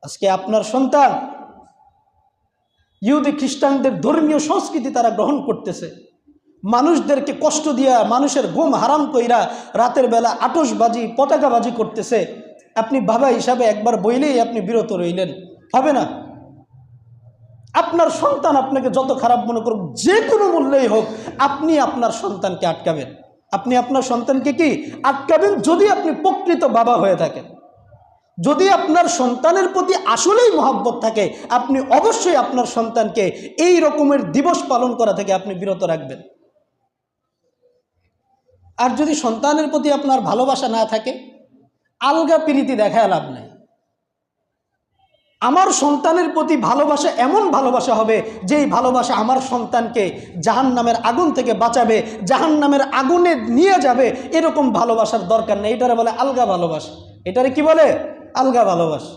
আজকে আপনার সন্তান ইহুদি খ্রিস্টানদের ধর্মীয় সংস্কৃতি তারা গ্রহণ করতেছে, মানুষদেরকে কষ্ট দিয়া, মানুষের ঘুম হারাম কইরা রাতের বেলা আতশবাজি পতাকাবাজি করতেছে। আপনি বাবা হিসাবে একবার বইলেই আপনি বিরত রইলেন, হবে না। আপনার সন্তান আপনাকে যত খারাপ মনে করুক, যে কোনো মূল্যেই হোক, আপনি আপনার সন্তানকে আটকাবেন। আপনি আপনার সন্তানকে কি আটকাবেন? যদি আপনি প্রকৃত বাবা হয়ে থাকেন, যদি আপনার সন্তানের প্রতি আসলেই মহব্বত থাকে, আপনি অবশ্যই আপনার সন্তানকে এই রকমের দিবস পালন করা থেকে আপনি বিরত রাখবেন। আর যদি সন্তানের প্রতি আপনার ভালোবাসা না থাকে, আলগা প্রীতি দেখায় লাভ নাই। আমার সন্তানের প্রতি ভালোবাসা এমন ভালোবাসা হবে যেই ভালোবাসা আমার সন্তানকে জাহান্নামের আগুন থেকে বাঁচাবে, জাহান্নামের আগুনে নিয়ে যাবে। এরকম ভালোবাসার দরকার নেই। এটারে বলে আলগা ভালোবাসা। এটারে কি বলে? আলগা ভালোবাসা।